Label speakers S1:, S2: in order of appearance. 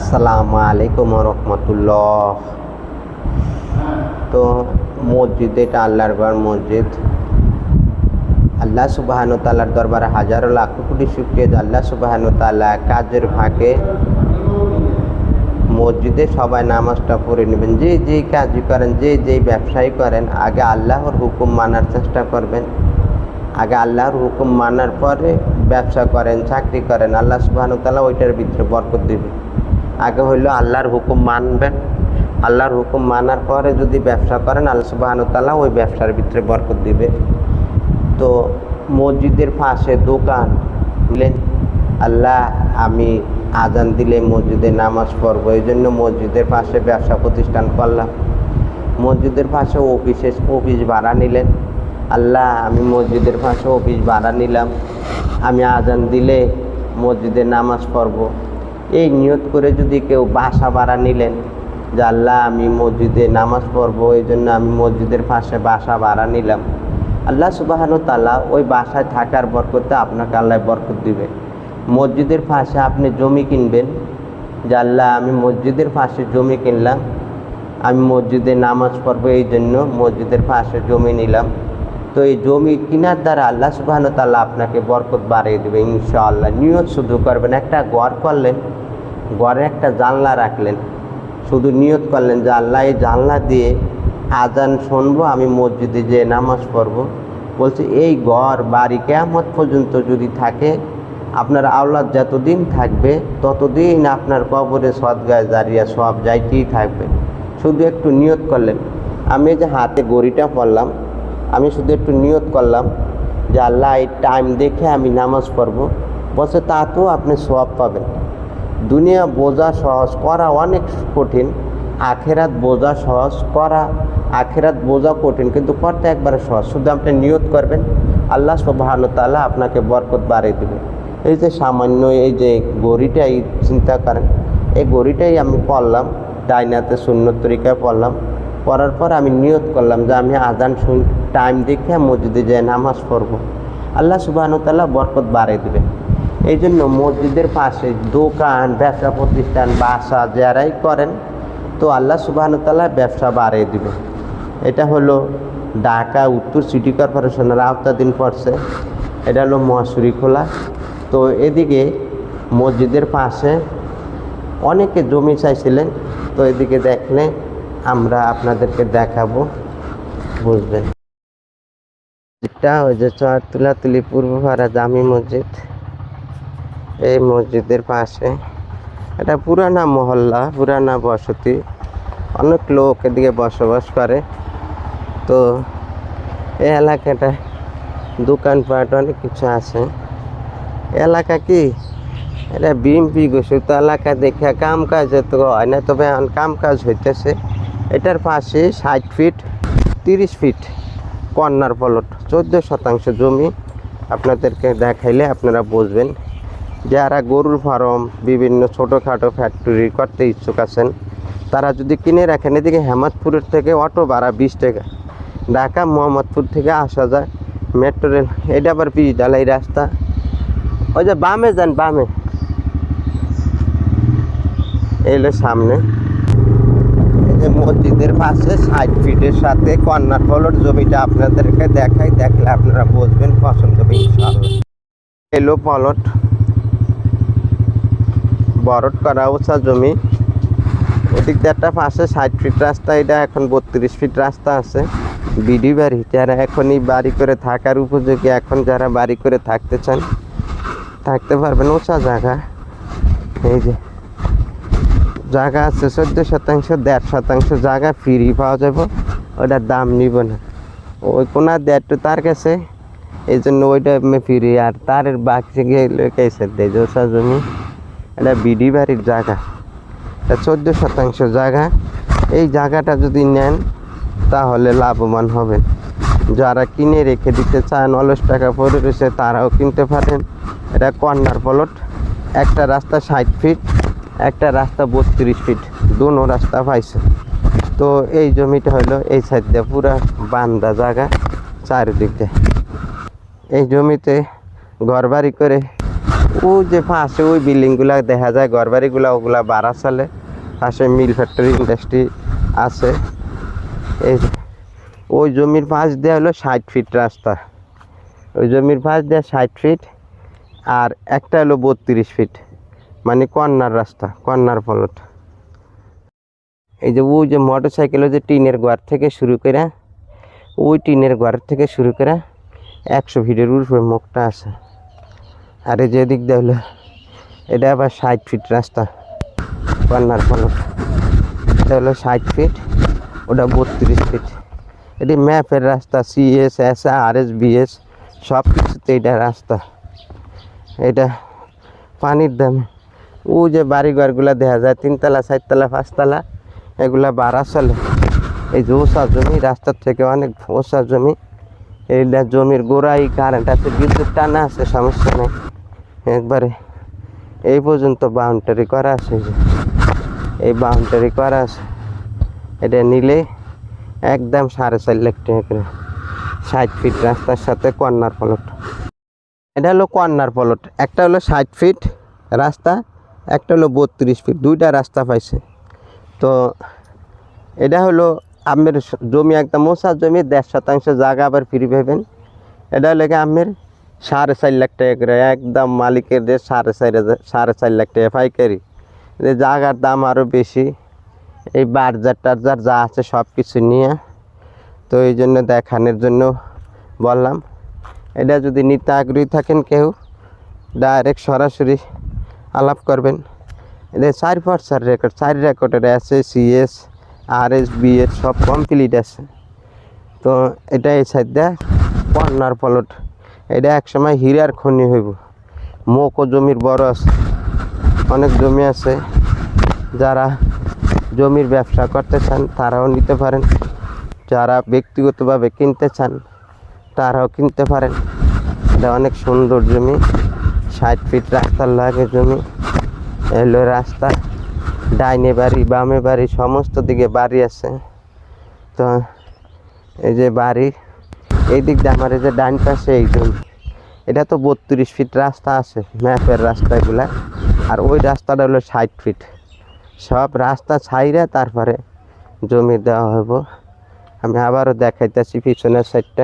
S1: আসসালামু আলাইকুম রহমতুল্লাহ। তো মসজিদ, এটা আল্লাহর ঘর মসজিদ। আল্লাহ সুবহানাহু ওয়া তাআলার দরবারে হাজারো লাখো কোটি শুকরিয়া যে আল্লাহ সুবহানাহু ওয়া তাআলা কাজের ফাঁকে মসজিদে সবাই নামাজটা পড়ে নেবেন। যেই কাজই করেন, যেই ব্যবসায়ী করেন, আগে আল্লাহর হুকুম মানার চেষ্টা করবেন। আগে আল্লাহর হুকুম মানার পরে ব্যবসা করেন, চাকরি করেন, আল্লাহ সুবহানাহু ওয়া তাআলা ওইটার ভিতরে বরকত দিবে। আগে হইলো আল্লাহর হুকুম মানবেন। আল্লাহর হুকুম মানার পরে যদি ব্যবসা করেন, আল্লাহ সুবহানাহু ওয়া তাআলা ওই ব্যবসার ভিতরে বরকত দিবে। তো মসজিদের পাশে দোকান দিলেন, আল্লাহ আমি আজান দিলে মসজিদে নামাজ পড়বো, এই জন্য মসজিদের পাশে ব্যবসা প্রতিষ্ঠান করলাম। মসজিদের পাশে অফিস ভাড়া নিলেন, আল্লাহ আমি মসজিদের পাশে অফিস ভাড়া নিলাম, আমি আজান দিলে মসজিদে নামাজ পড়বো। এই নিয়ত করে যদি কেউ বাসা ভাড়া নিলেন যে আল্লাহ আমি মসজিদে নামাজ পড়বো, এই জন্য আমি মসজিদের পাশে বাসা ভাড়া নিলাম, আল্লাহ সুবহানাহু ওয়া তাআলা ওই বাসায় থাকার বরকতে আপনাকে আল্লাহ বরকত দিবে। মসজিদের পাশে আপনি জমি কিনবেন যে আল্লাহ আমি মসজিদের পাশে জমি কিনলাম, আমি মসজিদে নামাজ পড়বো, এই জন্য মসজিদের পাশে জমি নিলাম। তো এই জমি কেনার দ্বারা আল্লাহ সুবহানাহু ওয়া তাআলা আপনাকে বরকত বাড়িয়ে দেবে ইনশাআল্লাহ। নিয়ত শুধু করবেন, একটা ঘর করলেন, ঘরে একটা জানলা রাখলেন, শুধু নিয়ত করলেন যে আল্লাহ এই জানলা দিয়ে আজান শুনবো, আমি মসজিদে যে নামাজ পড়বো। বলছে এই ঘর বাড়ি কিয়ামত পর্যন্ত যদি থাকে, আপনার আওলাদ যতদিন থাকবে ততদিন আপনার কবরে সদগায়ে জারিয়া সব যাইতেই থাকবে। শুধু একটু নিয়ত করলেন। আমি যে হাতে ঘড়িটা পড়লাম, আমি শুধু একটু নিয়ত করলাম যে আল্লাহ এই টাইম দেখে আমি নামাজ পড়বো। বলছে তাতেও আপনি সওয়াব পাবেন। দুনিয়া বোঝা সহজ, করা অনেক কঠিন। আখেরাত বোঝা সহজ, করা আখেরাত বোঝা কঠিন, কিন্তু করতে একবারে সহজ। শুধু আপনি নিয়ত করবেন, আল্লাহ সুবহানাহু ওয়া তাআলা আপনাকে বরকত বাড়িয়ে দেবে। এই যে সামান্য এই যে ঘড়িটাই চিন্তা করেন, এই ঘড়িটাই আমি পড়লাম, ডাইনাতে সুন্নত তরিকায় পড়লাম, পড়ার পর আমি নিয়ত করলাম যে আমি আজান টাইম দেখে মসজিদে যেয়ে নামাজ পড়বো, আল্লাহ সুবহানাহু ওয়া তাআলা বরকত বাড়িয়ে দেবে। এই জন্য মসজিদের পাশে দোকান, ব্যবসা প্রতিষ্ঠান, বাসা যারাই করেন, তো আল্লাহ সুবহানাহু ওয়া তাআলা ব্যবসা বাড়িয়ে দিবে। এটা হলো ঢাকা উত্তর সিটি কর্পোরেশনের আওতাধীন পড়ছে। এটা হলো মহাশরীখোলা। তো এদিকে মসজিদের পাশে অনেকে জমি চাইছিলেন, তো এদিকে দেখলে আমরা আপনাদেরকে দেখাবো, বুঝবেন। এটা ওই যে চরতুলাতুলি পূর্বপাড়া জামি মসজিদ, এই মসজিদের পাশে। এটা পুরানা মহল্লা, পুরানা বসতি, অনেক লোক এদিকে বসবাস করে। তো এই এলাকাটা দোকানপাট অনেক কিছু আছে। এলাকা কি এটা বিএমপি ঘোষিত এলাকা, দেখে কাম কাজ তো হয় না, তবে এখন কাম কাজ হইতেছে। এটার পাশে 60 ফিট 30 ফিট কর্নার প্লট, 14% জমি। আপনাদেরকে দেখাইলে আপনারা বুঝবেন। যারা গরুর ফার্ম, বিভিন্ন ছোটোখাটো ফ্যাক্টরি করতে ইচ্ছুক আছেন, তারা যদি কিনে রাখেন। এদিকে হেমাদপুরের থেকে অটো ভাড়া 20 টাকা, ঢাকা মোহাম্মদপুর থেকে আসা যায় মেট্রো রেল। এটা আবার পিচ ঢালাই রাস্তা। ওই যে বামে যান, বামে এলে সামনে। এই যে মসজিদের পাশে 60 ফিটের সাথে কর্নার প্লট জমিটা আপনাদেরকে দেখাই, দেখলে আপনারা বুঝবেন, পছন্দ হবে ইনশাআল্লাহ। এলো প্লট, বরট করা উঁচা জমি। ওদিক দিয়ে একটা পাশে 60 ফিট রাস্তা, এটা এখন 32 ফিট রাস্তা আছে। বিডি বাড়ি, যারা এখনই বাড়ি করে থাকার উপযোগী, এখন যারা বাড়ি করে থাকতে চান থাকতে পারবেন। উঁচা জায়গা, এই যে জায়গা আছে 14%, 1.5% জায়গা ফ্রি পাওয়া যাবে, ওটার দাম নিব না। ওই কোনা দেয় একটু তার কাছে, এই জন্য ওইটা ফ্রি, আর তার বাকি গেছে দেয় উঁচা জমি। এটা বিডি বাড়ির জায়গা, এটা 14% জায়গা। এই জায়গাটা যদি নেন তাহলে লাভবান হবেন। যারা কিনে রেখে দিতে চান, অলস টাকা পড়ে রয়েছে, তারাও কিনতে পারেন। এটা কর্নার প্লট, একটা রাস্তা 60 ফিট, একটা রাস্তা 32 ফিট, দুনো রাস্তা পাইছে। তো এই জমিটা হলো এই সাইড দিয়ে পুরা বান্দা জায়গা চারিদিক দিয়ে। এই জমিতে ঘর বাড়ি করে ওই যে পাশে ওই বিল্ডিংগুলা দেখা যায়, ঘরবাড়িগুলা, ওগুলা ভাড়া চলে। পাশে মিল ফ্যাক্টরি ইন্ডাস্ট্রি আছে। এই ওই জমির পাশ দেওয়া হলো 60 ফিট রাস্তা, ওই জমির পাশ দেওয়া 60 ফিট, আর একটা হলো 32 ফিট, মানে কর্নার রাস্তা, কর্নার প্লট। এই যে ওই যে মোটর সাইকেলের যে টিনের ঘর থেকে শুরু করে, ওই টিনের ঘর থেকে শুরু করে 100 ফিটের উপরে মুখটা আছে। আর এই যে দিক দিয়ে হলো এটা আবার 60 ফিট রাস্তা, কর্নার প্লট। এটা হলো 60 ফিট, ওটা 32 ফিট। এটি ম্যাপের রাস্তা, CS, SA, RS, BS সব কিছুতে এটা রাস্তা। এটা পানির দাম। ও যে বাড়িঘরগুলো দেখা যায় 3 তলা 4 তলা 5 তলা, এগুলা ভাড়া চলে। এই যে ওষা জমি, রাস্তার থেকে অনেক ওষা জমি। এইটা জমির গোড়াই কারেন্ট আছে, বিদ্যুৎ টানা আছে, সমস্যা নেই। একবারে এই পর্যন্ত বাউন্ডারি করা আছে, এই বাউন্ডারি করা আছে। এটা নিলে একদম 4.5 লাখ টাকা করে, 60 ফিট রাস্তার সাথে কর্নার প্লট। এটা হলো কর্নার প্লট, একটা হলো 60 ফিট রাস্তা, একটা হলো 32 ফিট, দুইটা রাস্তা পাইছে। তো এটা হলো আমের জমি, একদম মোছা জমি, 1.5 শতাংশ জায়গা আবার ফ্রি পাবেন। এটা হলো আমের 4.5 লাখ টাকা করে, একদম মালিকের যে 4.5 লাখ টাকা পাইকারি। জায়গার দাম আরও বেশি, এই বাজার টাজার যা আছে সব কিছু নিয়ে। তো এই জন্য দেখানোর জন্য বললাম। এটা যদি নিতে আগ্রহী থাকেন কেউ, ডাইরেক্ট সরাসরি আলাপ করবেন। এটা 4 রেকর্ড, 4 রেকর্ডের আছে, CS, RS, BS সব কমপ্লিট আছে। তো এটা এই সাইড দিয়ে কর্নার প্লট। এটা একসময় হীরার খনি হইব। মোকো জমির বড় আছে, অনেক জমি আছে। যারা জমির ব্যবসা করতে চান তারাও নিতে পারেন, যারা ব্যক্তিগতভাবে কিনতে চান তারাও কিনতে পারেন। এটা অনেক সুন্দর জমি, 60 ফিট রাস্তার লাগে জমি। এলো রাস্তা, ডাইনে বাড়ি বামে বাড়ি সমস্ত দিকে বাড়ি আছে। তো এই যে বাড়ি, এই দিক দিয়ে আমার এই যে ডাইন পাশে এই জমি। এটা তো 32 ফিট রাস্তা আছে ম্যাপের রাস্তাগুলা, আর ওই রাস্তাটা হলো 60 ফিট। সব রাস্তা ছাইরে তারপরে জমি দেওয়া হইব। আমি আবারও দেখাইতেছি পিছনের সাইডটা।